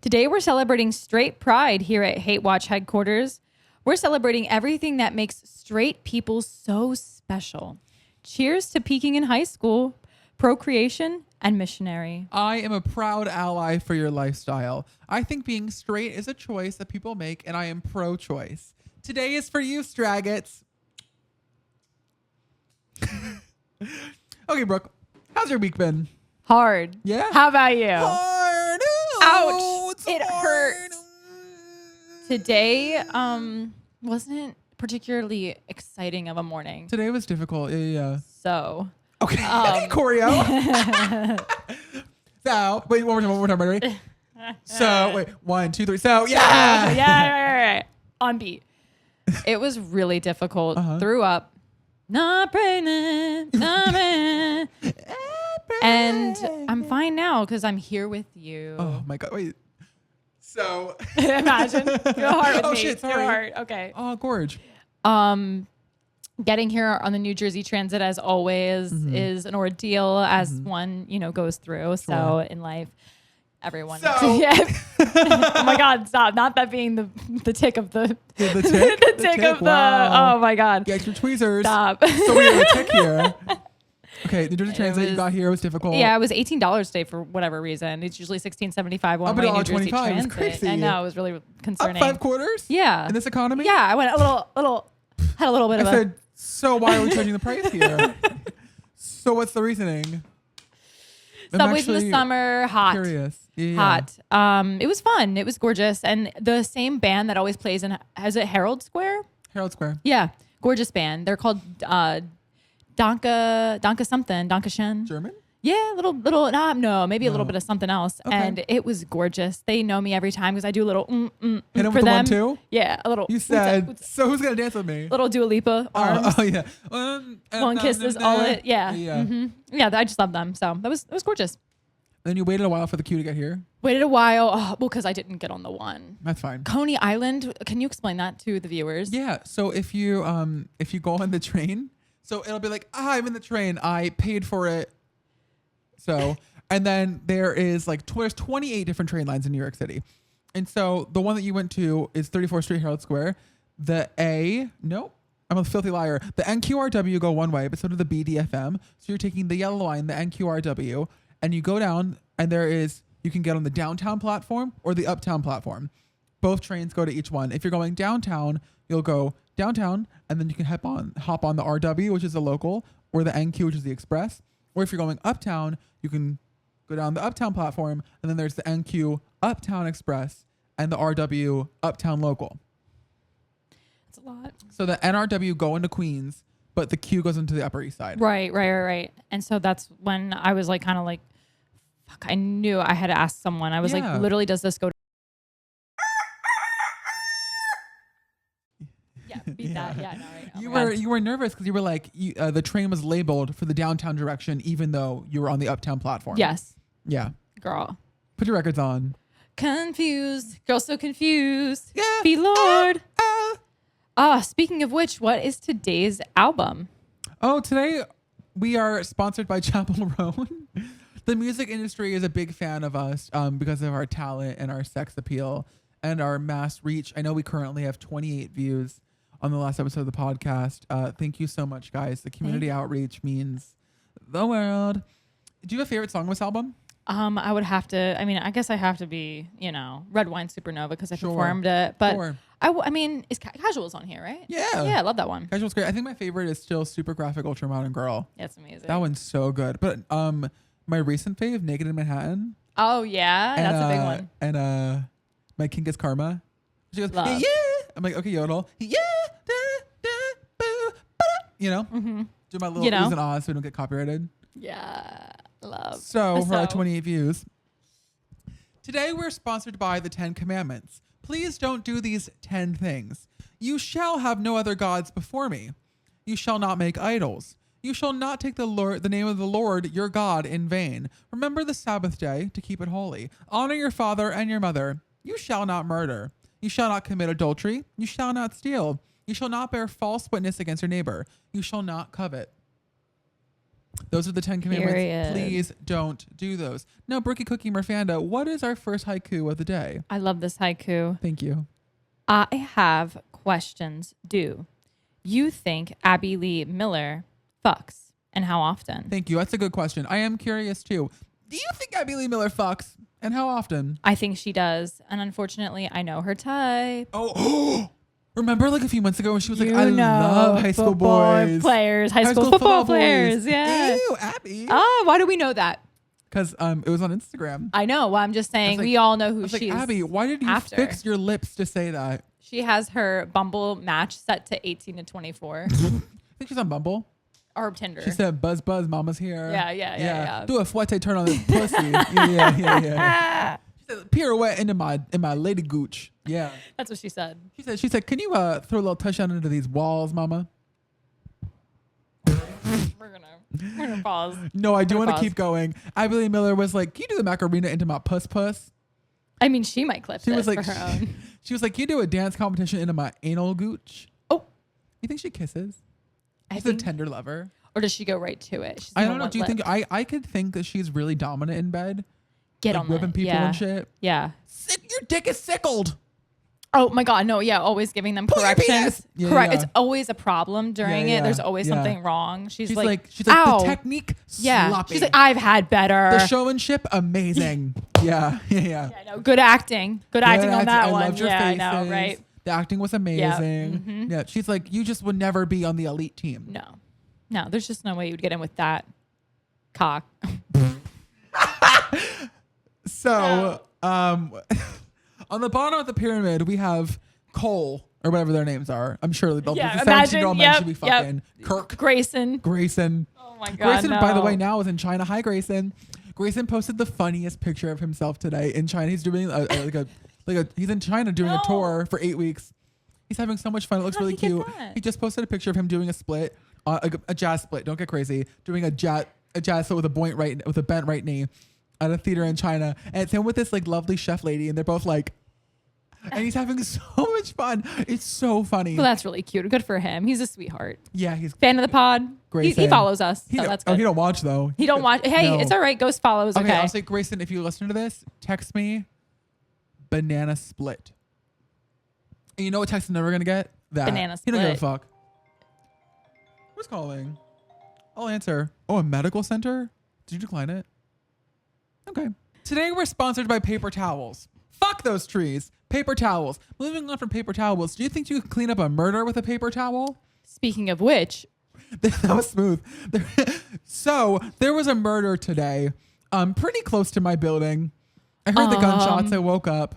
Today we're celebrating straight pride here at Hate Watch headquarters. We're celebrating everything that makes straight people so special. Cheers to peaking in high school, procreation, and missionary. I am a proud ally for your lifestyle. I think being straight is a choice that people make, and I am pro-choice. Today is for you, Straggots. Okay, Brooke, how's your week been? Hard. Yeah? How about you? Hard. Ouch. It's It hard. hurts. Today wasn't particularly exciting of a morning. Today was difficult. Yeah. So. Okay. Choreo. So, wait, one more time. Ready? So, wait, 1, 2, 3. So, yeah. Yeah, right. On beat. It was really difficult. Threw up. Not pregnant. Not pregnant. And I'm fine now because I'm here with you. Oh my God. Wait. So. Imagine. Your heart with Oh, me. shit, sorry. Your heart. Okay. Oh, gorge. Getting here on the New Jersey Transit, as always, is an ordeal as one, goes through. Sure. So in life, everyone. So- Yeah. Oh my God! Stop! Not that being the tick of the Yeah, the tick? the tick of the. Wow. Oh my God! Get your tweezers. Stop. So we have a tick here. Okay, New Jersey Transit, you was- got here. It was difficult. Yeah, it was $18 today for whatever reason. It's usually $16.75 one Up way at New Jersey $1.25. It's Transit. crazy. I know, it was really Up concerning. 5 quarters? Yeah. In this economy? Yeah, I went had a little bit I of said, so why are we charging the price here? So what's the reasoning? I'm Subways in the actually summer, hot. Curious. Yeah. Hot. It was fun. It was gorgeous. And the same band that always plays in, has it Herald Square? Herald Square. Yeah. Gorgeous band. They're called Danke something. Danke Shen. German? Yeah, maybe a little bit of something else. Okay. And it was gorgeous. They know me every time because I do a little Hit 'em for with the them. 1-2? Yeah, a little. You said, so who's going to dance with me? Little Dua Lipa arms. Oh, yeah. One kiss is all it. Yeah. Yeah. Yeah, I just love them. So it was gorgeous. Then you waited a while for the queue to get here. Waited a while. Because I didn't get on the one. That's fine. Coney Island. Can you explain that to the viewers? Yeah. So if you go on the train, so it'll be like, I'm in the train. I paid for it. So, and then there is there's 28 different train lines in New York City. And so the one that you went to is 34th Street Herald Square. I'm a filthy liar. The NQRW go one way, but so do the BDFM. So you're taking the yellow line, the NQRW, and you go down and you can get on the downtown platform or the uptown platform. Both trains go to each one. If you're going downtown, you'll go downtown and then you can hop on the RW, which is the local, or the NQ, which is the express. Or if you're going uptown, you can go down the uptown platform, and then there's the NQ Uptown Express and the RW Uptown Local. It's a lot. So the NRW go into Queens, but the Q goes into the Upper East Side. Right. And so that's when I was fuck, I knew I had to ask someone. I was Yeah. literally, does this go to... Yeah, beat that. Yeah, no, right. Oh my God. You were nervous because you were like, the train was labeled for the downtown direction, even though you were on the uptown platform. Yes, Yeah. girl. Put your records on. Confused. Girl so confused. Yeah. Be Lord. Speaking of which, what is today's album? Oh, today we are sponsored by Chappell Roan. The music industry is a big fan of us because of our talent and our sex appeal and our mass reach. I know we currently have 28 views on the last episode of the podcast. Thank you so much, guys. The community outreach means the world. Do you have a favorite song on this album? I would have to, I guess I have to be, Red Wine Supernova because I Sure. performed it. But Sure. is Casuals on here, right? Yeah. Yeah, I love that one. Casual's great. I think my favorite is still Super Graphic Ultra Modern Girl. Yeah, it's amazing. That one's so good. But my recent fave, Naked in Manhattan. Oh, yeah. That's a big one. And my kink is Karma. She goes, Love. yeah. I'm like, okay, yodel. Yeah. Da, da, boo, ba-da. Do my little oohs and ahs so we don't get copyrighted. Yeah. Love. So for our 28 views. Today we're sponsored by the 10 Commandments. Please don't do these 10 things. You shall have no other gods before me. You shall not make idols. You shall not take the name of the Lord your God in vain. Remember the Sabbath day to keep it holy. Honor your father and your mother. You shall not murder. You shall not commit adultery. You shall not steal. You shall not bear false witness against your neighbor. You shall not covet. Those are the 10 commandments. Period. Please don't do those. Now, Brookie Cookie Merfanda, what is our first haiku of the day? I love this haiku. Thank you. I have questions. Do you think Abby Lee Miller fucks, and how often? Thank you. That's a good question. I am curious too. Do you think Abby Lee Miller fucks, and how often? I think she does, and unfortunately, I know her type. Oh, remember like a few months ago when she was like, You I know, love high school football boys. players, high school football boys. players. Yeah. Ew, Abby. Oh, why do we know that? Because it was on Instagram. I know. Well, I'm just saying like- we all know I who was she like, is. Abby, why did you after. fix your lips to say that? She has her Bumble match set to 18 to 24 I think she's on Bumble. or Tinder. She said, "Buzz, buzz, mama's here." Yeah. Do a fouette turn on this pussy. yeah. She said, pirouette into my lady gooch. Yeah. That's what she said. She said, can you throw a little touchdown into these walls, mama? We're gonna pause. No, I do Gonna want to pause. keep going. Abby Lee Miller was like, can you do the Macarena into my puss puss? I mean, she might clip She this was like, for her own. she was like, can you do a dance competition into my anal gooch? Oh, You think she kisses? I She's think, a tender lover. or does she go right to it? She's I gonna don't know. let Do you think lip. I could think that she's really dominant in bed? Get like on whipping that? people Yeah. and shit. Yeah. Your dick is sickled. Oh my God, no, yeah, always giving them Pull your corrections. penis. Yeah, Correct. yeah. It's always a problem during Yeah, it. There's yeah, always yeah. something wrong. She's She's like, like ow. the technique Yeah. sloppy. She's like, I've had better. The showmanship amazing. yeah. Yeah, I know. Good acting. Good acting on that I one. loved your Yeah, faces. I know, right? The acting was amazing. Mhm. Yeah. She's like, you just would never be on the elite team. No, there's just no way you'd get in with that cock. So, on the bottom of the pyramid, we have Cole or whatever their names are. I'm sure they'll Yeah, the imagine, 17-year-old men yep, should be fucking Kirk. Grayson. Grayson. Oh my God, Grayson, no. by the way, now is in China. Hi, Grayson. Grayson posted the funniest picture of himself today in China. He's doing he's in China doing a No. tour for 8 weeks. He's having so much fun. It looks How did really he get cute. that? He just posted a picture of him doing a split, a jazz split. Don't get crazy. Doing a jazz split with a bent right knee at a theater in China, and it's him with this like lovely chef lady, and they're both like, and he's having so much fun. It's so funny. Well, that's really cute. Good for him. He's a sweetheart. Yeah, he's Fan of the pod. He Grayson. follows us. He So don't- that's oh, good. he don't watch though. He don't watch. Hey, No. it's all right. Ghost follows. Okay. I'll say, Grayson, if you listen to this, text me banana split. And you know what text I'm never gonna get? That. Banana He don't give a split. fuck. Who's calling? I'll answer. Oh, a medical center? Did you decline it? Okay. Today we're sponsored by paper towels. Fuck those trees. Paper towels. Moving on from paper towels, do you think you could clean up a murder with a paper towel? Speaking of which, That was smooth. So there was a murder today, pretty close to my building. I heard the gunshots. I woke up.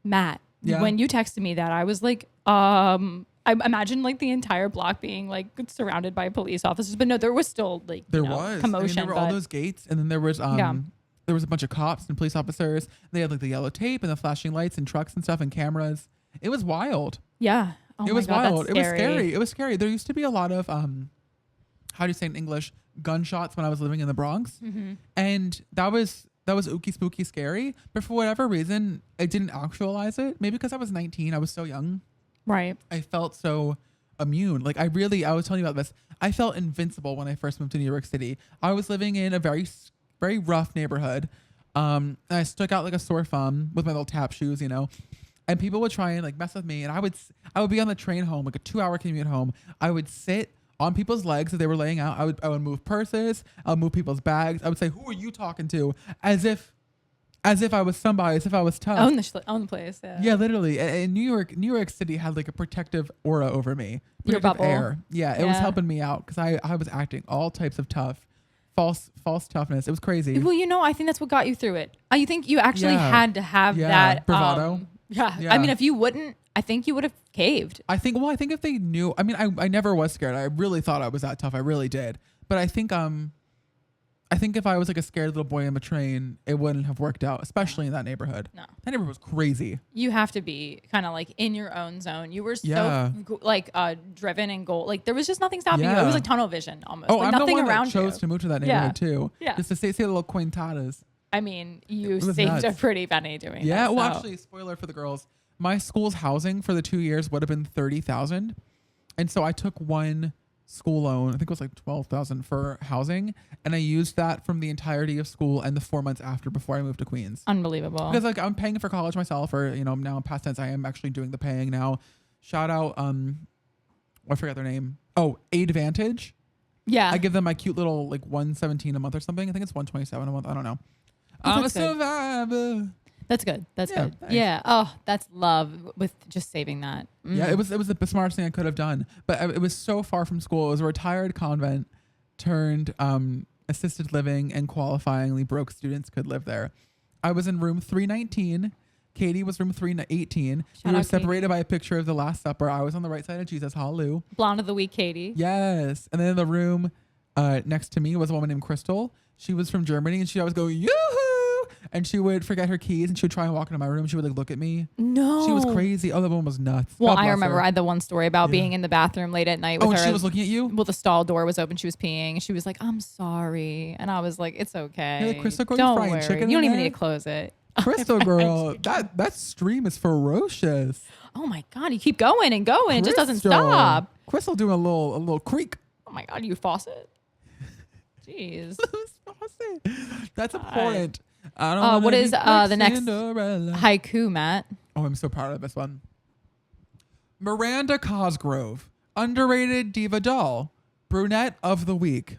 Matt, Yeah. when you texted me that, I was like, I imagine like the entire block being like surrounded by police officers, but no, there was still like There you know, was commotion. there were all but- those gates, and then there was Yeah. there was a bunch of cops and police officers. They had like the yellow tape and the flashing lights and trucks and stuff and cameras. It was wild. yeah, oh It my was God, that's wild. It was scary. It was scary. There used to be a lot of how do you say in English, gunshots when I was living in the Bronx, Mm-hmm. and that was ooky spooky scary. But for whatever reason, I didn't actualize it. Maybe because I was 19. I was so young. Right. I felt so immune. Like I was telling you about this. I felt invincible when I first moved to New York City. I was living in a very rough neighborhood. And I stuck out like a sore thumb with my little tap shoes, you know. And people would try and like mess with me, and I would be on the train home, like a 2-hour commute home. I would sit on people's legs as they were laying out. I would move purses. I would move people's bags. I would say, "Who are you talking to?" As if I was somebody, as if I was tough. Own the place. Yeah. Yeah, literally. And New York City had like a protective aura over me. Your Protective bubble. air. Yeah, it was Yeah. helping me out because I was acting all types of tough, false toughness. It was crazy. Well, you know, I think that's what got you through it. You think you actually Yeah. had to have Yeah, that bravado. Yeah. Yeah. I mean, if you wouldn't, I think you would have caved. I think if they knew, I mean, I never was scared. I really thought I was that tough. I really did. But I think if I was like a scared little boy on the train, it wouldn't have worked out, especially in that neighborhood. No. That neighborhood was crazy. You have to be kind of like in your own zone. You were so Yeah. driven and goal. Like there was just nothing stopping you. Yeah. It was like tunnel vision almost. Oh, like I'm the nothing one around that chose you. to move to that Yeah. neighborhood too. Yeah. Just to say the little quintadas. I mean, you It was saved a nuts. pretty penny doing Yeah, that. well, so. actually, spoiler for the girls. My school's housing for the 2 years would have been $30,000, and so I took one school loan. I think it was like 12,000 for housing, and I used that from the entirety of school and the 4 months after before I moved to Queens. Unbelievable. Because like I'm paying for college myself, or now in past tense I am actually doing the paying now. Shout out I forgot their name. Oh, Advantage. Yeah. I give them my cute little like 117 a month or something. I think it's 127 a month. I don't know. Oh, I'm a that's good. survivor. That's good. That's Yeah, good. thanks. Yeah. Oh, that's love with just saving that. Yeah, it was the smartest thing I could have done. But it was so far from school. It was a retired convent turned assisted living, and qualifyingly broke students could live there. I was in room 319. Katie was room 318. We were out, separated by a picture of the Last Supper. I was on the right side of Jesus. Hallelujah. Blonde of the week, Katie. Yes. And then in the room next to me was a woman named Crystal. She was from Germany, and she always go, yoo-hoo! And she would forget her keys, and she would try and walk into my room. She would like look at me. No. She was crazy. Oh, the woman was nuts. Well, God I bless remember her. I had the one story about Yeah. being in the bathroom late at night with Oh, and her. she was looking at you? Well, the stall door was open. She was peeing. She was like, "I'm sorry," and I was like, "It's okay. You're like, "Crystal girl, you don't frying worry. chicken You don't in even there?" need to close it." Crystal girl, that stream is ferocious. Oh my god, you keep going and going. It just doesn't Crystal. stop. Crystal doing a little creak. Oh my god, you faucet. Jeez. That's important. I don't wanna What be is like the next Cinderella. haiku, Matt? Oh, I'm so proud of this one. Miranda Cosgrove, underrated diva doll, brunette of the week.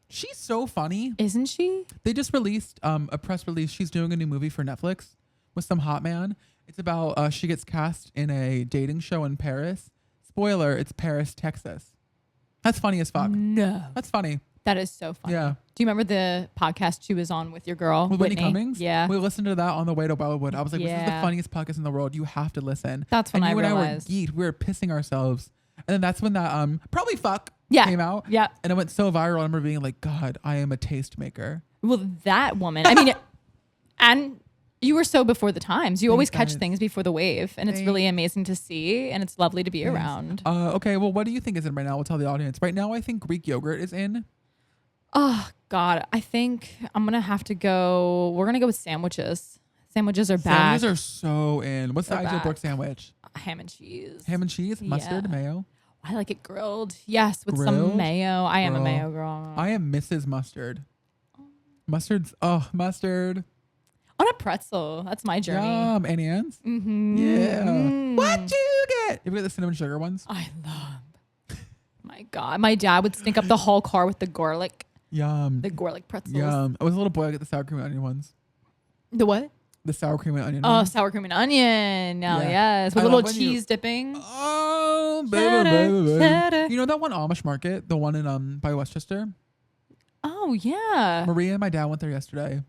She's so funny. Isn't she? They just released a press release. She's doing a new movie for Netflix with some hot man. It's about she gets cast in a dating show in Paris. Spoiler, it's Paris, Texas. That's funny as fuck. No. That's funny. That is so funny. Yeah. Do you remember the podcast she was on with your girl, With Whitney Cummings? Yeah. We listened to that on the way to Wildwood. I was like, this is the Yeah. funniest podcast in the world. You have to listen. That's when and I you and realized. I were geeked. We were pissing ourselves. And then that's when that probably fuck Yeah. came out. Yeah. And it went so viral. I remember being like, God, I am a tastemaker. Well, that woman. I mean, and you were so before the times. You always catch guys. things before the wave, and it's really amazing to see, and it's lovely to be around. Okay, well, what do you think is in right now? We'll tell the audience. Right now, I think Greek yogurt is in. Oh God, I think I'm gonna have to go. We're gonna go with sandwiches. Sandwiches are back. Sandwiches are so in. What's the They're ideal back. Brooke sandwich? Ham and cheese. Ham and cheese, mustard, Yeah. mayo. I like it grilled. Yes, with Grilled? some mayo. I am a Girl. mayo girl. I am Mrs. Mustard. Mustard. Mustard. On a pretzel. That's my journey. Yum. Annie Ann's? Mm-hmm. Yeah. What you get? You get the cinnamon sugar ones? I love. My God, my dad would stink up the whole car with the garlic Yum. pretzels. Yum. I was a little boy. I get the sour cream and onion ones. The what? The sour cream and onion Oh, ones. sour cream and onion. Oh, Yeah. yes. With I a little love when you- cheese dipping. Oh, Cheddar, baby. cheddar. You know that one Amish market? The one in by Westchester? Oh, yeah. Maria and my dad went there yesterday.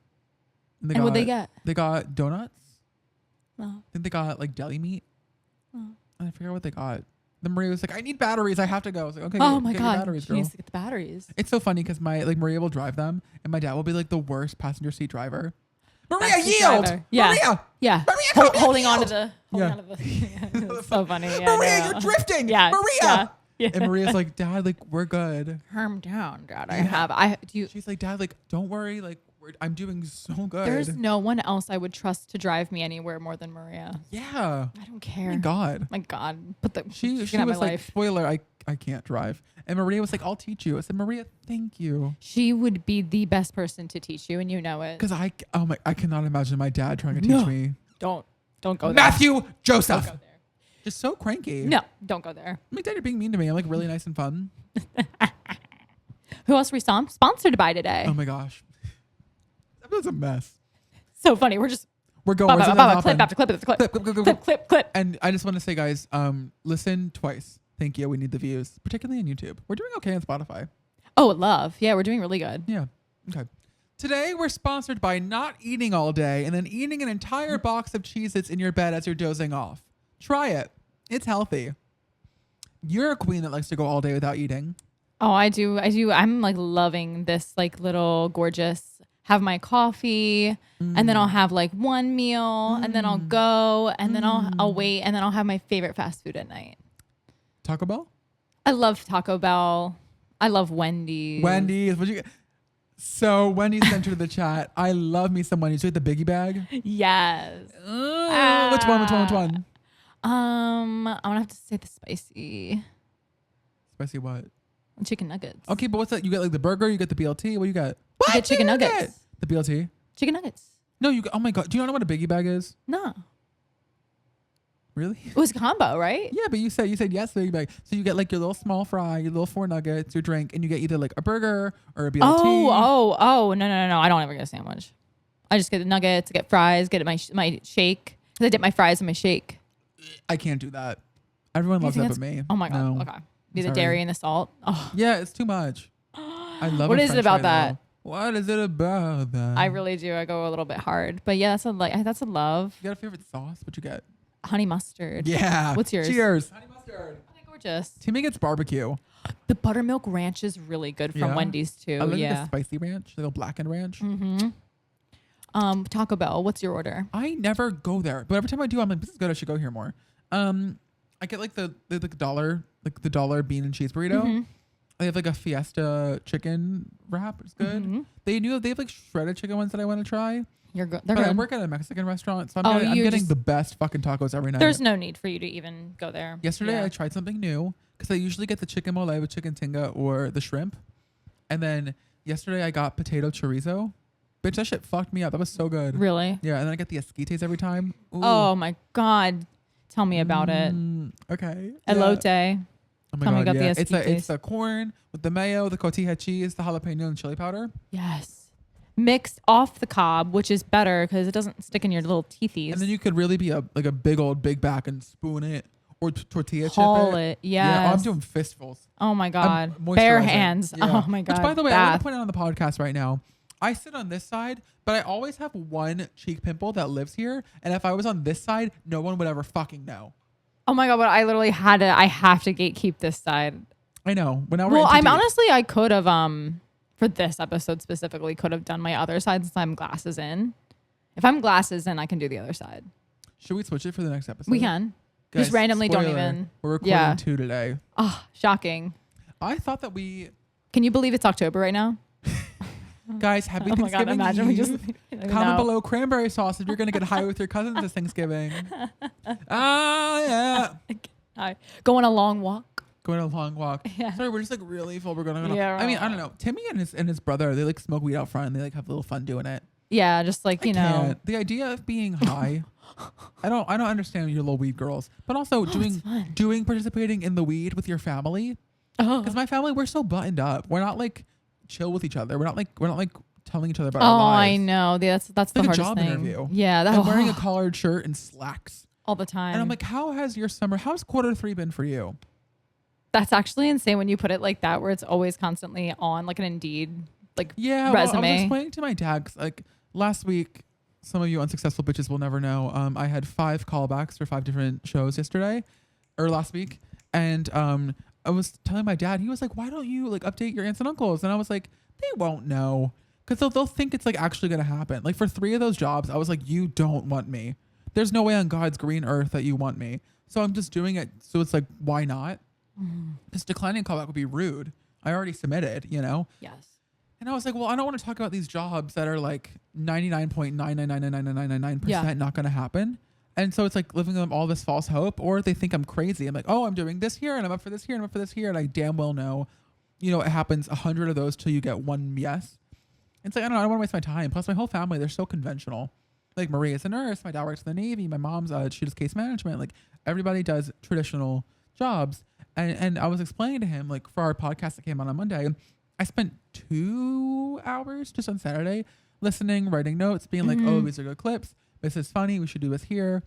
And And what'd they get? They got donuts. Oh. I think they got like deli meat. Oh. And I forget what they got. Then Maria was like, I need batteries. I have to go. I was like, okay, Oh get, my get your God. batteries, She girl. needs to get the batteries. It's so funny because Maria will drive them and my dad will be like the worst passenger seat driver. Maria, Backseat yield! driver. Yeah. Maria! Yeah. Maria, come here, holding on to yield! the. Yeah. On to the it's so funny. Yeah, Maria, no. you're drifting! Yeah. Maria! Yeah. Yeah. And Maria's like, Dad, like, we're good. Calm down, Dad. Yeah. I do you. She's like, Dad, like, don't worry. Like, I'm doing so good. There's no one else I would trust to drive me anywhere more than Maria. Yeah. I don't Oh care. my God. My God. Put the. She can have was my like, life. spoiler, I can't drive. And Maria was like, I'll teach you. I said, Maria, thank you. She would be the best person to teach you, and you know it. Because I cannot imagine my dad trying to teach No. me. Don't go there. Matthew Don't Joseph. go there. Just so cranky. No, don't go there. My dad, you're being mean to me. I'm like really nice and fun. Who else are we sponsored by today? Oh my gosh. That was a mess. So funny. We're just We're going. Where's clip that after clip after clip after clip. Clip, clip, clip, clip, Clip, clip, clip. And I just want to say, guys, listen twice. Thank you. We need the views, particularly on YouTube. We're doing okay on Spotify. Oh, love. Yeah, we're doing really good. Yeah. Okay. Today, we're sponsored by not eating all day and then eating an entire box of Cheez-Its in your bed as you're dozing off. Try it. It's healthy. You're a queen that likes to go all day without eating. Oh, I do. I'm like loving this like little gorgeous. Have my coffee, and then I'll have like one meal, and then I'll go, and then I'll wait, and then I'll have my favorite fast food at night. Taco Bell? I love Taco Bell. I love Wendy's. Wendy's. What'd you get? So Wendy's sent you to the chat. I love me some Wendy's. You get the biggie bag? Yes. Which one? Which one? I'm gonna have to say the spicy. Spicy what? Chicken nuggets. Okay, but what's that? You get like the burger, you get the BLT. What do you got? You get chicken nuggets. The BLT? Chicken nuggets. No, you got, oh my God. Do you know what a biggie bag is? No. Really? It was a combo, right? Yeah, but you said yes, biggie bag. So you get like your little small fry, your little 4 nuggets, your drink, and you get either like a burger or a BLT. Oh, no. I don't ever get a sandwich. I just get the nuggets, get fries, get my shake. I dip my fries in my shake. I can't do that. Everyone loves that but me. Oh my God. No. Okay. Be the dairy and the salt. Oh. Yeah, it's too much. I love What a is it French about fry, that? though. What is it about that? I really do. I go a little bit hard. But yeah, that's a love. You got a favorite sauce? What you get? Honey mustard. Yeah. What's yours? Cheers. Honey mustard. Okay, gorgeous. Timmy gets barbecue. The buttermilk ranch is really good from Wendy's too. I like yeah. the spicy ranch, the little blackened ranch. Mm-hmm. Taco Bell. What's your order? I never go there, but every time I do, I'm like, this is good. I should go here more. I get like the dollar bean and cheese burrito. Mm-hmm. They have like a fiesta chicken wrap. It's good. Mm-hmm. They have like shredded chicken ones that I want to try. They're But good. I work at a Mexican restaurant, so I'm getting the best fucking tacos every night. There's no need for you to even go there. Yesterday I tried something new because I usually get the chicken mole with chicken tinga or the shrimp, and then yesterday I got potato chorizo. Bitch, that shit fucked me up. That was so good. Really? Yeah, and then I get the esquites every time. Ooh. Oh my God. Tell me about it. Okay. Elote. Yeah. Oh my Tell me God, about the yeah. It's esquites. the corn with the mayo, the cotija cheese, the jalapeno, and chili powder. Yes. Mixed off the cob, which is better because it doesn't stick in your little teethies. And then you could really be a big back and spoon it or tortilla Haul chip it. Yeah, Yes. I'm doing fistfuls. Oh my God. I'm Bare moisturizing. hands. Yeah. Oh my God. Which, by the way, I want Bath. to point out on the podcast right now. I sit on this side, but I always have one cheek pimple that lives here. And if I was on this side, no one would ever fucking know. Oh my God. But I literally I have to gatekeep this side. I know. But now we're Well, in too deep. honestly, I could have, for this episode specifically, could have done my other side since I'm glasses in. If I'm glasses in, I can do the other side. Should we switch it for the next episode? We can. Guys, Just randomly spoiler, don't even. We're recording 2 today. Oh, shocking. I thought that we... Can you believe it's October right now? Guys, happy Oh my God, Thanksgiving imagine we Eve. just... Comment below cranberry sauce if you're going to get high with your cousins this Thanksgiving. Yeah. Going a long walk. Going a long walk. Yeah. Sorry, we're just like really full. We're going on. Yeah, I mean, I don't know. Timmy and his brother, they like smoke weed out front and they like have a little fun doing it. Yeah, just like, you know. Can't. The idea of being high, I don't understand your little weed girls, but also participating in the weed with your family. Because my family, we're so buttoned up. We're not like chill with each other. We're not like telling each other about our lives. I know. That's the like a hardest job thing. interview. Yeah, I'm wearing a collared shirt and slacks all the time. and I'm like, how's Q3 been for you? That's actually insane when you put it like that, where it's always constantly on like an Indeed resume. Well, I was explaining to my dad, 'cause, like last week, some of you unsuccessful bitches will never know. I had 5 callbacks for 5 different shows last week, and I was telling my dad, he was like, "Why don't you like update your aunts and uncles?" And I was like, "They won't know because they'll think it's like actually gonna happen." Like for 3 of those jobs, I was like, "You don't want me. There's no way on God's green earth that you want me." So I'm just doing it. So it's like, why not? Because declining callback would be rude. I already submitted, you know? Yes. And I was like, well, I don't want to talk about these jobs that are like 99.9999999% not going to happen. And so it's like living them all this false hope, or they think I'm crazy. I'm like, oh, I'm doing this here and I'm up for this here and I'm up for this here. And I damn well know, you know, it happens 100 of those till you get one yes. It's like, I don't want to waste my time. Plus my whole family, they're so conventional. Like Maria's a nurse. My dad works in the Navy. My mom's, she does case management. Like everybody does traditional jobs. And I was explaining to him, like for our podcast that came out on Monday, I spent 2 hours just on Saturday listening, writing notes, being like, oh, these are good clips. This is funny. We should do this here.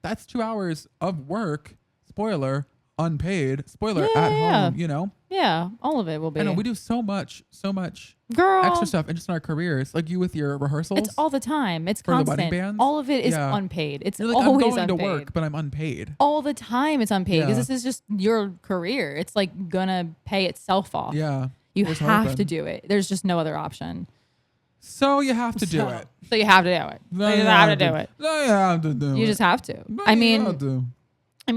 That's 2 hours of work. Spoiler, unpaid. Spoiler, at home, you know? Yeah, all of it will be. I know, we do so much Girl, extra stuff and just in our careers. Like you with your rehearsals. it's all the time. It's for the constant. wedding bands? All of it is Yeah. unpaid. It's You're like, always I'm going unpaid. to work, but I'm unpaid. All the time it's unpaid because Yeah. this is just your career. It's like gonna pay itself off. Yeah. You Here's have hoping. to do it. There's just no other option. So you have to do it. So you have to do it. No, you just have to do it. No, you have to do it. You just have to. No, I you mean, have to.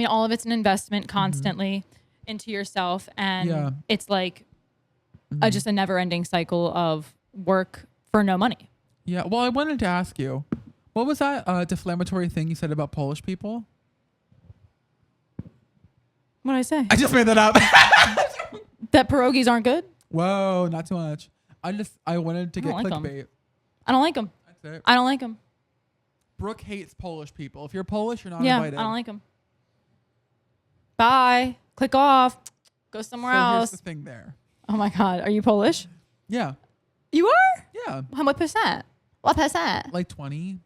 all of it's an investment constantly into yourself, and Yeah. it's like just a never-ending cycle of work for no money. Yeah. Well, I wanted to ask you, what was that deflammatory thing you said about Polish people? What did I say? I just made that up. That pierogies aren't good? Whoa, not too much. I wanted to I get don't like 'em. clickbait. I don't like them. That's it. I don't like them. Brooke hates Polish people. If you're Polish, you're not Yeah, invited. I don't like them. Bye. Click off. Go somewhere So else. here's the thing there. Oh my God. Are you Polish? Yeah. You are? Yeah. How much percent? What percent? Like 20.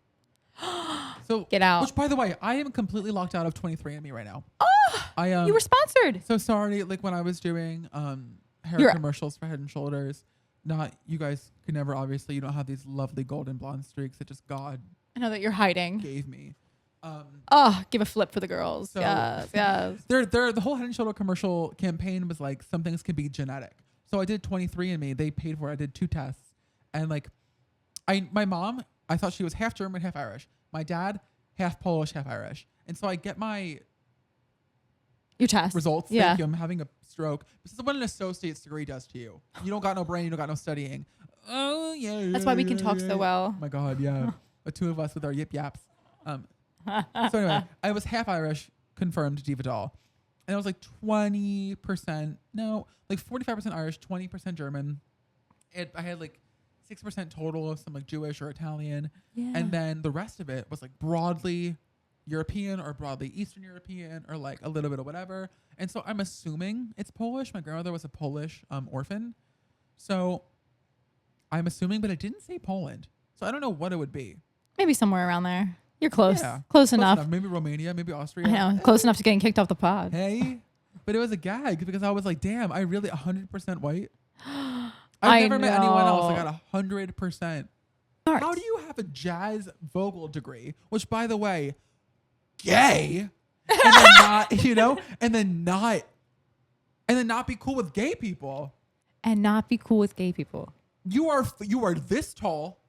So Get out. Which, by the way, I am completely locked out of 23andMe right now. Oh, you were sponsored. So sorry, like when I was doing hair You're- commercials for Head and Shoulders, not you guys could never, obviously you don't have these lovely golden blonde streaks that just God I know that you're hiding. gave me. Oh, give a flip for the girls. So- Yes, yes. The whole Head and Shoulder commercial campaign was like some things can be genetic. So I did 23andMe. They paid for it. I did 2 tests, and like my mom, I thought she was half German, half Irish. My dad, half Polish, half Irish. And so I get my Your test. results. Yeah. Thank you. I'm having a stroke. This is what an associate's degree does to you. You don't got no brain. You don't got no studying. Oh yeah. That's why we can talk so well. Oh my God, yeah. The two of us with our yip yaps. So anyway, I was half Irish, confirmed diva doll, and I was like 20%. No, like 45% Irish, 20% German. I had like 6% total of some like Jewish or Italian, Yeah. and then the rest of it was like broadly European or broadly Eastern European or like a little bit of whatever. And so I'm assuming it's Polish. My grandmother was a Polish orphan, so I'm assuming, but it didn't say Poland, so I don't know what it would be. Maybe somewhere around there. You're close. Yeah. Close enough. Maybe Romania, maybe Austria. I know. Close enough to getting kicked off the pod. Hey, but it was a gag because I was like, damn, I really 100% white. I've I never met anyone else know. that got 100%. Art. How do you have a jazz vocal degree, which by the way, gay, and then not, and then not be cool with gay people? And not be cool with gay people. You are this tall.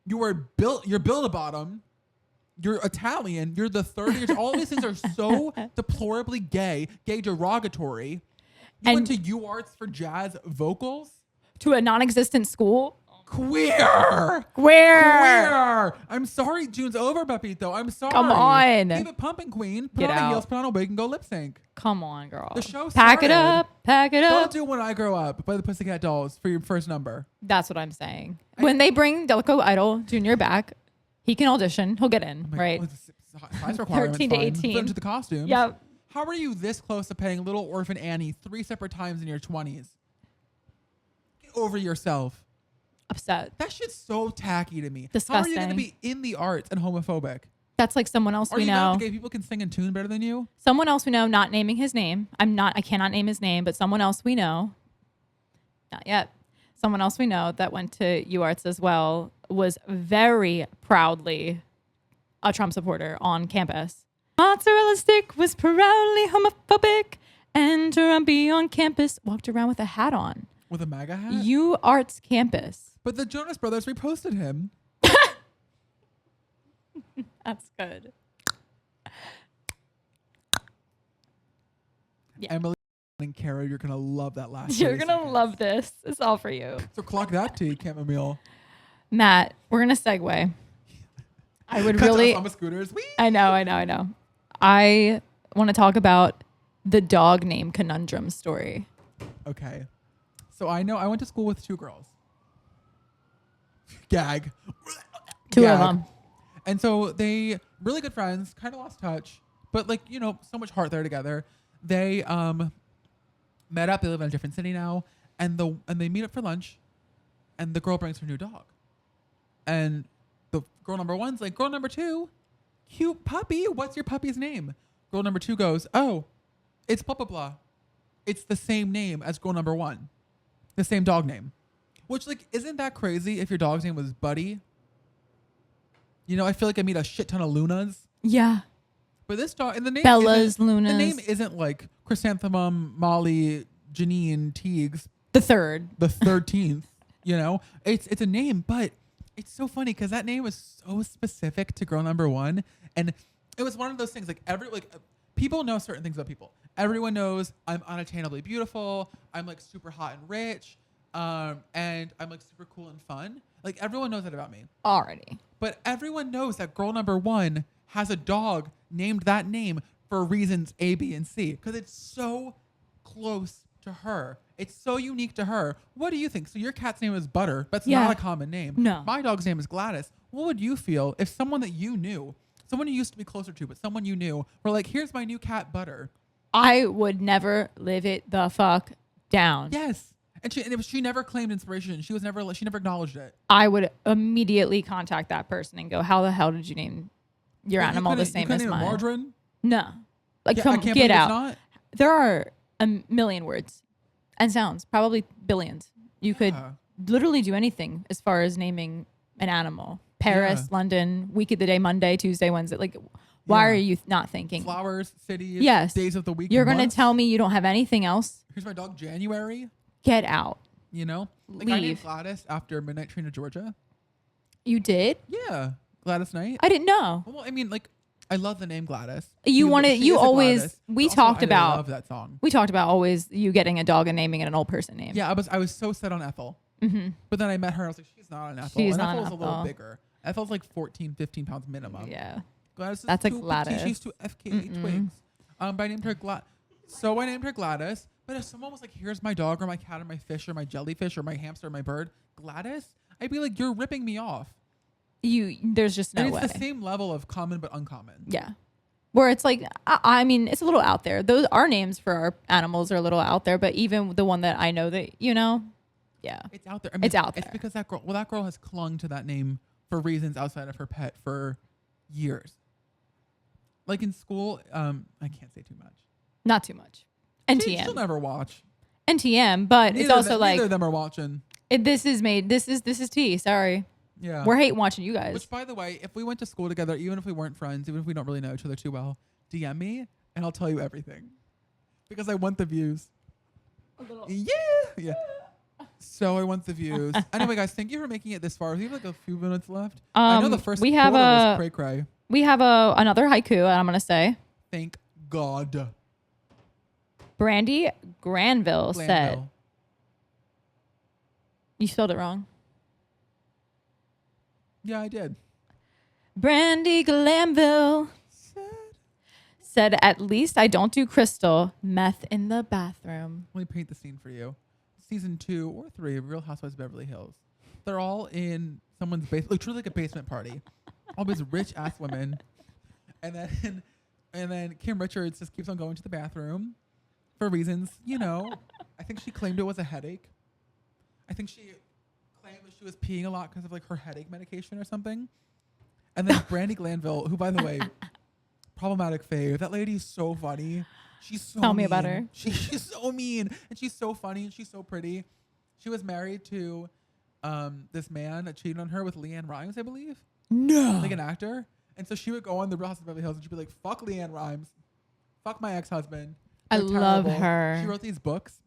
You're built a bottom. You're Italian. You're the 30. All these things are so deplorably gay derogatory. You went to UArts for jazz vocals? To a non-existent school. Queer. I'm sorry, June's over, Pepito. I'm sorry. Come on. Keep it pumping, queen. Put Get on out. the heels, put on a wig, and go lip sync. Come on, girl. The show Pack it started. up. Pack it Don't up. do When I Grow Up by the Pussycat Dolls for your first number. That's what I'm saying. When they bring Delico Idol Junior back, he can audition. He'll get in, Oh my right? God, size requirements, 13 to fine. 18. Fit into the costumes. Yep. How are you this close to paying Little Orphan Annie 3 separate times in your 20s? Get over yourself. Upset. That shit's so tacky to me. Disgusting. How are you going to be in the arts and homophobic? That's like someone else Are we you know. mad that gay people can sing in tune better than you? Someone else we know, not naming his name. I cannot name his name, but someone else we know, not yet. Someone else we know that went to UArts as well was very proudly a Trump supporter on campus. Mozzarella stick was proudly homophobic, and Trumpy on campus walked around with a hat on. With a MAGA hat? UArts campus. But the Jonas Brothers reposted him. That's good. Yeah. Emily and Kara, you're going to love that last You're 30 going to seconds. love this. It's all for you. So clock that tea, chamomile. Matt, we're going to segue. I would Cut to really... us on the scooters. Whee! I know. I want to talk about the dog name conundrum story. Okay. So I know I went to school with 2 girls. Gag. Two of Gag. them. And so they really good friends, kind of lost touch, but like, so much heart there together. They met up. They live in a different city now, and they meet up for lunch, and the girl brings her new dog. And the girl number 1's like, girl number 2, cute puppy. What's your puppy's name? Girl number 2 goes, oh, it's blah, blah, blah. It's the same name as girl number 1. The same dog name. Which, like, isn't that crazy if your dog's name was Buddy? I feel like I meet a shit ton of Lunas. Yeah. But this dog, and the name Bellas, Lunas. The name isn't like Chrysanthemum, Molly, Janine, Teagues, The third. the 13th. It's a name, but it's so funny because that name was so specific to girl number 1, and it was one of those things. Like people know certain things about people. Everyone knows I'm unattainably beautiful. I'm like super hot and rich, and I'm like super cool and fun. Like everyone knows that about me. Already. But everyone knows that girl number 1 has a dog named that name for reasons A, B, and C. Because it's so close to her. It's so unique to her. What do you think? So your cat's name is Butter. That's Yeah. not a common name. No. My dog's name is Gladys. What would you feel if someone that you knew, someone you used to be closer to, but someone you knew, were like, here's my new cat, Butter? I would never live it the fuck down. Yes. And she never claimed inspiration. She never acknowledged it. I would immediately contact that person and go, how the hell did you name your animal the same as name it mine? Margarine? No. Like, Yeah, I come, can't get believe it's out. not. There are a million words and sounds, probably billions. You could Yeah. literally do anything as far as naming an animal. Paris, Yeah. London, week of the day, Monday, Tuesday, Wednesday. Like, why Yeah. are you not thinking? Flowers, cities, Yes. days of the week. You're going to months. tell me you don't have anything else? Here's my dog, January. Get out. You know? Like I named Leave. Gladys after Midnight Train to Georgia. You did? Yeah. Gladys Knight. I didn't know. Well, I mean, like, I love the name Gladys. You wanted, She you is a always, Gladys, we but also talked I about, love that song. we talked about always you getting a dog and naming it an old person name. Yeah, I was so set on Ethel. Mm-hmm. But then I met her and I was like, she's not an Ethel. She's and not Ethel's an a little Ethel. bigger. Ethel's like 14, 15 pounds minimum. Yeah. Gladys is That's a too Gladys. petite. She's too FKA Twigs. But I named her So I named her Gladys. But if someone was like, here's my dog or my cat or my fish or my jellyfish or my hamster or my bird, Gladys, I'd be like, you're ripping me off. There's just no and way. it's the same level of common but uncommon. Yeah. Where it's like, I mean, it's a little out there. Those, our names for our animals are a little out there, but even the one that I know that, yeah. It's out there. I mean, It's out It's there. because that girl has clung to that name for reasons outside of her pet for years. Like in school, I can't say too much. Not too much. She'll NTM. never watch. NTM, but it's also like, neither of them are watching. this is tea. Sorry. Yeah. We're hate watching you guys. Which, by the way, if we went to school together, even if we weren't friends, even if we don't really know each other too well, DM me and I'll tell you everything. Because I want the views. Yeah. So I want the views. Anyway, guys, thank you for making it this far. We have like a few minutes left. I know the first we have quarter was cray-cray. We have another haiku, I'm going to say. Thank God. Brandy Granville said, Glanville. you spelled it wrong. Yeah, I did. Brandy Glanville said, at least I don't do crystal meth in the bathroom. Let me paint the scene for you. Season 2 or 3 of Real Housewives of Beverly Hills. They're all in someone's basement, like truly like a basement party. All these rich ass women. And then Kim Richards just keeps on going to the bathroom for reasons, I think she claimed it was a headache. I think she claimed that she was peeing a lot because of like her headache medication or something. And then Brandy Glanville, who by the way, problematic fave. That lady is so funny. She's so Tell me mean. about her. She's so mean. And she's so funny and she's so pretty. She was married to this man that cheated on her with Leanne Rimes, I believe. No. Like an actor. And so she would go on the Real House of Beverly Hills and she'd be like, fuck Leanne Rimes. Fuck my ex-husband. I They're love terrible." her. She wrote these books,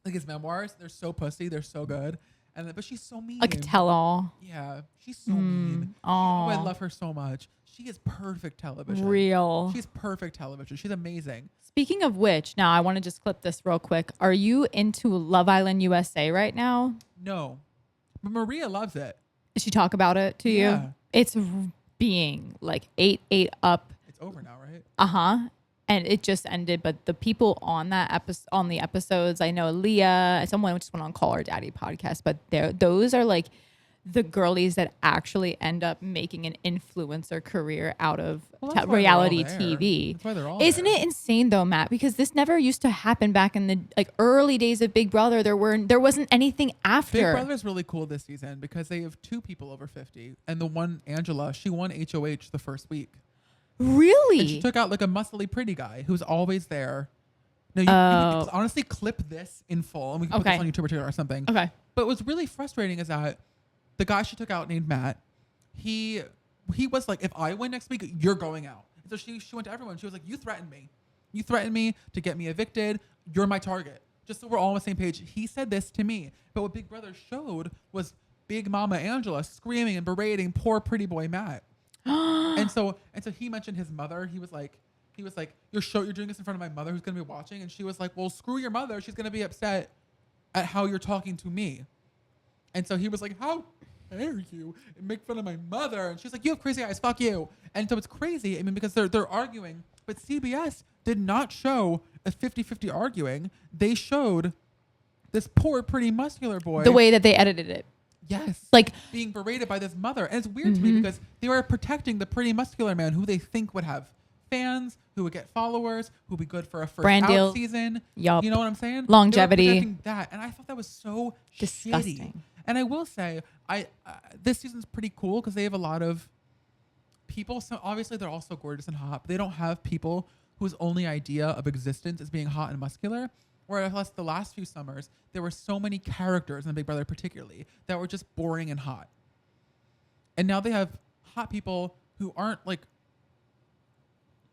like his memoirs. They're so pussy. They're so good. But she's so mean. Like a tell-all. Yeah, she's so mean. Oh, I Aw. love her so much. She is perfect television. Real. She's perfect television. She's amazing. Speaking of which, now I want to just clip this real quick. Are you into Love Island USA right now? No, but Maria loves it. Did she talk about it to Yeah. you? It's being like 8 up. It's over now, right? And it just ended, but the people on that on the episodes, I know Leah, someone just went on Call Her Daddy podcast, but those are like the girlies that actually end up making an influencer career out of Well, that's why they're reality all there. TV. That's why they're all Isn't there. it insane though, Matt? Because this never used to happen back in the like early days of Big Brother. There wasn't anything after. Big Brother is really cool this season because they have 2 people over 50, and the one Angela, she won HOH the first week. Really? And she took out like a muscly pretty guy who's always there. No, you can honestly clip this in full, and we can put Okay. this on YouTube or something. Okay. But what's really frustrating is that the guy she took out named Matt, he was like, if I win next week, you're going out. And so she went to everyone. She was like, you threatened me. You threatened me to get me evicted. You're my target. Just so we're all on the same page. He said this to me. But what Big Brother showed was Big Mama Angela screaming and berating poor pretty boy Matt. and so he mentioned his mother. He was like, you're doing this in front of my mother who's gonna be watching. And she was like, well, screw your mother. She's gonna be upset at how you're talking to me. And so he was like, how dare you make fun of my mother? And she's like, you have crazy eyes. Fuck you. And so it's crazy. I mean, because they're arguing, but CBS did not show a 50-50 arguing, they showed this poor, pretty muscular boy. The way that they edited it. Yes. Like being berated by this mother. And it's weird to me because they were protecting the pretty muscular man who they think would have fans, who would get followers, who would be good for a first brand out deal season. Yup. You know what I'm saying? Longevity. They were protecting that. And I thought that was so Disgusting. shitty. And I will say, this season's pretty cool because they have a lot of people. So obviously they're all so gorgeous and hot, but they don't have people whose only idea of existence is being hot and muscular. Whereas the last few summers, there were so many characters in Big Brother particularly that were just boring and hot. And now they have hot people who aren't like,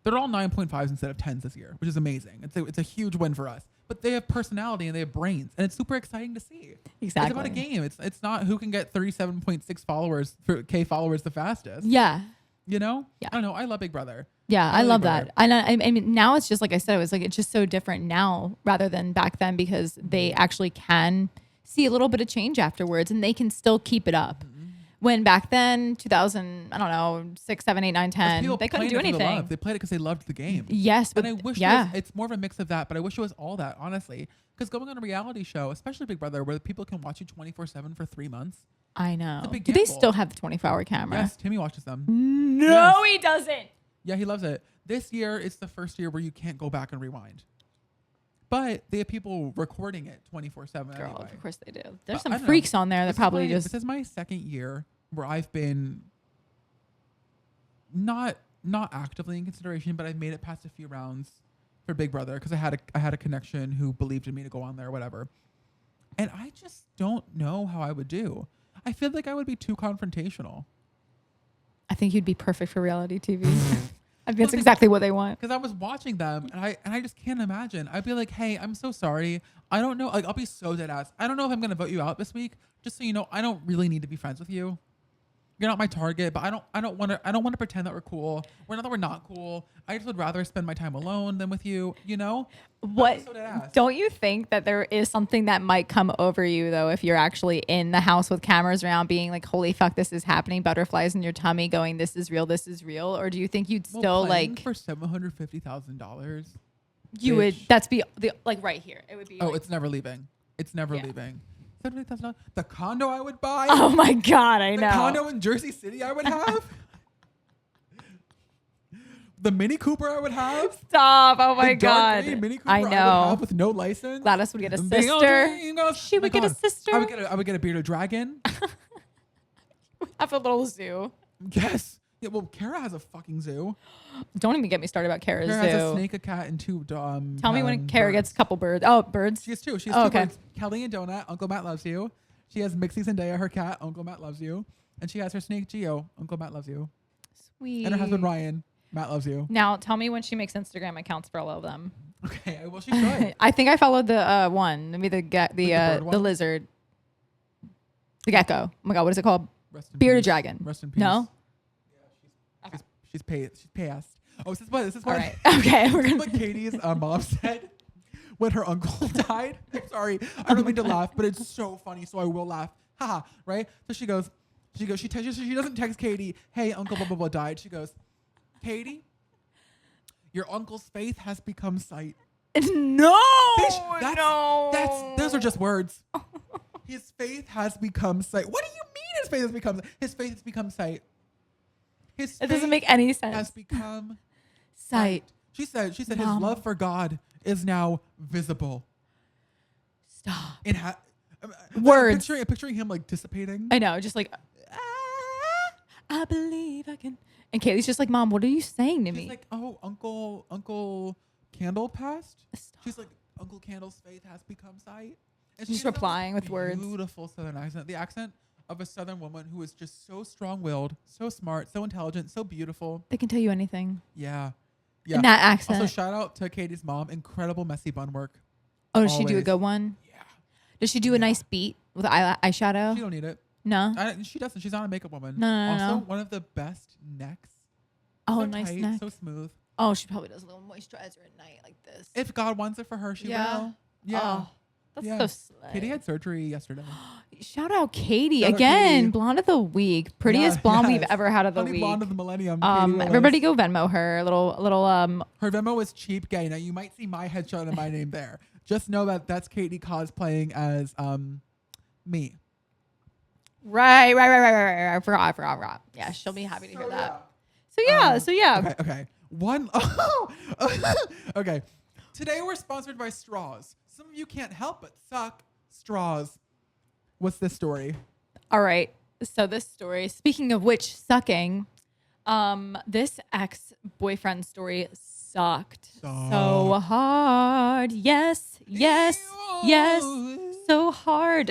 they're all 9.5s instead of 10s this year, which is amazing. It's a huge win for us. But they have personality and they have brains, and it's super exciting to see. Exactly. It's about a game. It's not who can get 37.6 followers for K followers the fastest. Yeah. You know? Yeah. I don't know. I love Big Brother. Yeah, I love Big that. I mean, now it's just like I said, it was like it's just so different now rather than back then because they actually can see a little bit of change afterwards and they can still keep it up. When back then, 2000, I don't know, 6, 7, 8, 9, 10, they couldn't do anything. They played it because they loved the game. Yes, but and I wish it's more of a mix of that, but I wish it was all that, honestly. Because going on a reality show, especially Big Brother, where people can watch you 24/7 for 3 months. I know. It's a big Do they gamble. still have the 24-hour camera? Yes, Timmy watches them. No, Yes. he doesn't. Yeah, he loves it. This year, it's the first year where you can't go back and rewind. But they have people recording it 24/7 Girl, anyway. of course they do. There's I some don't know. freaks on there that probably This is my second year where I've been not actively in consideration, but I've made it past a few rounds for Big Brother because I had a connection who believed in me to go on there or whatever. And I just don't know how I would do. I feel like I would be too confrontational. I think you'd be perfect for reality TV. I think that's exactly what they want. Because I was watching them and I just can't imagine. I'd be like, hey, I'm so sorry. I don't know. Like, I'll be so dead ass. I don't know if I'm going to vote you out this week. Just so you know, I don't really need to be friends with you. You're not my target, but I don't want to pretend that we're cool. We're not cool. I just would rather spend my time alone than with you, you know? What? So dead ass. Don't you think that there is something that might come over you though if you're actually in the house with cameras around being like, holy fuck, this is happening, butterflies in your tummy going, this is real, or do you think you'd still like for $750,000? you bitch. would that's be the like right here. It would be Oh, like, it's never leaving. It's never leaving. $750,000. The condo I would buy. oh my God, I The know. condo in Jersey City I would have. The Mini Cooper I would have. Stop. Oh my The dark God. green Mini Cooper I I would know. have with no license. Gladys would get a Big old sister. dreams. She Oh my would get a God. sister. I would get a bearded dragon. Have a little zoo. Yes. Yeah, well, Kara has a fucking zoo. Don't even get me started about Kara's Kara zoo. has a snake, a cat, and 2 Tell me when Kara birds. gets a couple birds. Oh, birds. She has 2. She has Oh, 2 okay. birds. Kelly and Donut. Uncle Matt loves you. She has Mixie Zendaya, her cat. Uncle Matt loves you. And she has her snake, Geo. Uncle Matt loves you. Sweet. And her husband, Ryan. Matt loves you. Now, tell me when she makes Instagram accounts for all of them. Okay, well, she should. I think I followed the one. Maybe the bird one? lizard. The gecko. Oh my God, what is it called? Rest in Bearded peace. dragon. Rest in peace. No? She's passed. Oh, this is what All right. Okay. We're gonna what Katie's mom said when her uncle died. I'm sorry, I don't mean to laugh, but it's so funny, so I will laugh. Haha, right? So she doesn't text Katie, hey, uncle blah blah blah died. She goes, Katie, your uncle's faith has become sight. No. Bitch, those are just words. His faith has become sight. What do you mean his faith has become sight? His It doesn't faith make any sense. has become Sight. She said his Mama. love for God is now visible. Stop. Words. Words. Picturing him like dissipating. I know. Just like, I believe I can. And Kaylee's just like, Mom, what are you saying to She's me? like, oh, Uncle Candle passed. Stop. She's like, Uncle Candle's faith has become sight. And Just she has replying this with words. Beautiful Southern accent. The accent of a Southern woman who is just so strong-willed, so smart, so intelligent, so beautiful. They can tell you anything. Yeah. In that accent. Also, shout out to Katie's mom. Incredible messy bun work. Oh, does she do a Always. good one? Yeah. Does she do a nice beat with eyeshadow? She don't need it. No. She doesn't. She's not a makeup woman. No. Also, one of the best necks. Oh, So nice tight, neck. so smooth. Oh, she probably does a little moisturizer at night like this. If God wants it for her, she Yeah. will. Yeah. Oh. That's Yeah. so slay. Katie had surgery yesterday. Shout out Katie Shout out again. Katie. Blonde of the week. Prettiest Yeah, blonde we've yes. ever had of the Honey week. blonde of the millennium. Katie Willis. Everybody go Venmo her. A little Her Venmo is cheap gay. Now you might see my headshot and my name there. Just know that that's Katie cosplaying as me. Right. I forgot. Yeah, she'll be happy to hear that. So yeah. Okay. Okay. Today we're sponsored by straws. Some of you can't help but suck straws. What's this story? All right. So this story, speaking of which, sucking, this ex-boyfriend story sucked so hard. Yes. So hard.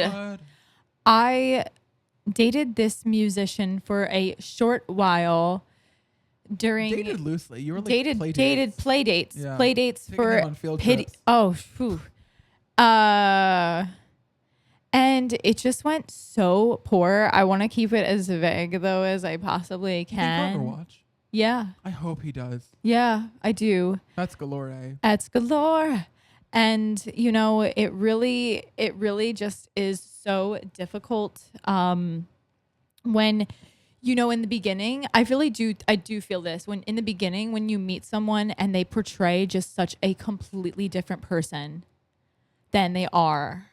I dated this musician for a short while during Dated loosely. You were like dated play dates. Yeah. Play dates Taking for them on field trips. And it just went so poor. I want to keep it as vague though as I possibly You think can. he'll ever watch? Yeah. I hope he does. Yeah, I do. That's galore, eh? That's galore. And you know, it really just is so difficult when you know, in the beginning, I do feel this when in the beginning, when you meet someone and they portray just such a completely different person than they are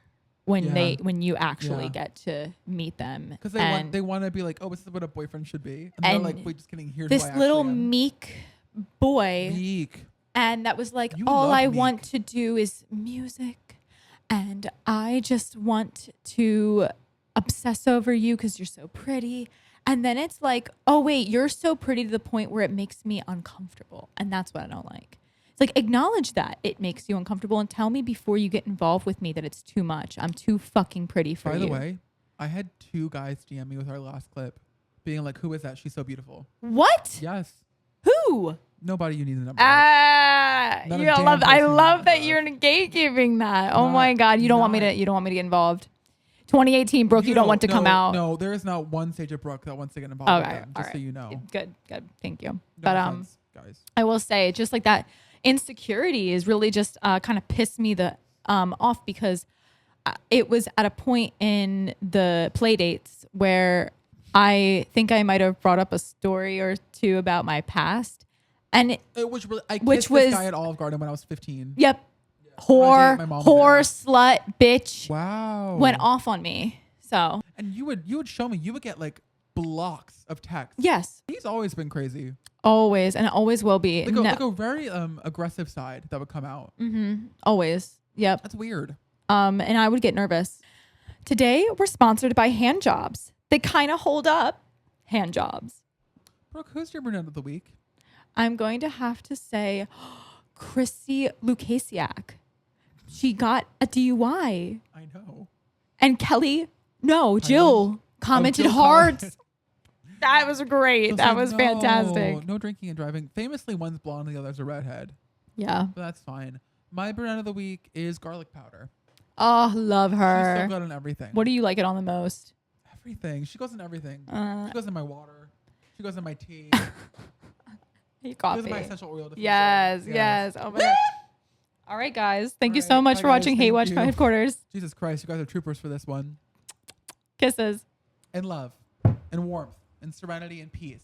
when you actually get to meet them. Because they want to be like, oh, this is what a boyfriend should be. And they're like, wait, just kidding. Here's this who I little actually am. meek boy. Meek. And that was like, You all love I Meek. want to do is music. And I just want to obsess over you because you're so pretty. And then it's like, oh, wait, you're so pretty to the point where it makes me uncomfortable. And that's what I don't like. It's like, acknowledge that it makes you uncomfortable and tell me before you get involved with me that it's too much. I'm too fucking pretty for you. By the way, I had 2 guys DM me with our last clip being like, who is that? She's so beautiful. What? Yes. Who? Nobody you need the number. I Not a damn love person that you you're gatekeeping that. Oh Not- my God. You don't want me not- to get involved. 2018, Brooke, you don't want to come out. No, there is not one stage of Brooke that wants to get involved with Okay. them, All just so right. you know. Good. Thank you. No But offense, guys. I will say, just like that insecurity is really just kind of pissed me off because it was at a point in the play dates where I think I might have brought up a story or two about my past. And It was really, I which kissed was- this guy at Olive Garden when I was 15. yep, When I dated my mom there. slut, bitch Wow. went off on me. So And you would show me, you would get like blocks of text. yes, He's always been crazy. always, and it always will be. Like a very aggressive side that would come out. Always. Yep. That's weird. And I would get nervous. Today, we're sponsored by hand jobs. They kind of hold up. Hand jobs. Brooke, who's your brunette of the week? I'm going to have to say Chrissy Lukasiak. She got a DUI. I know. And Jill commented Jill hearts. That was great. That was no, fantastic. No drinking and driving. Famously, one's blonde and the other's a redhead. Yeah. But that's fine. My brunette of the week is garlic powder. Oh, love She's her. so good on everything. What do you like it on the most? Everything. She goes in everything. She goes in my water. She goes in my tea. She goes Coffee. in my essential oil diffuser. Yes. Oh my God. All right, guys. Thank you All so right. much Bye, for guys. watching Hate Thank Watch you. Headquarters. Jesus Christ, you guys are troopers for this one. Kisses. And love. And warmth. And serenity and peace.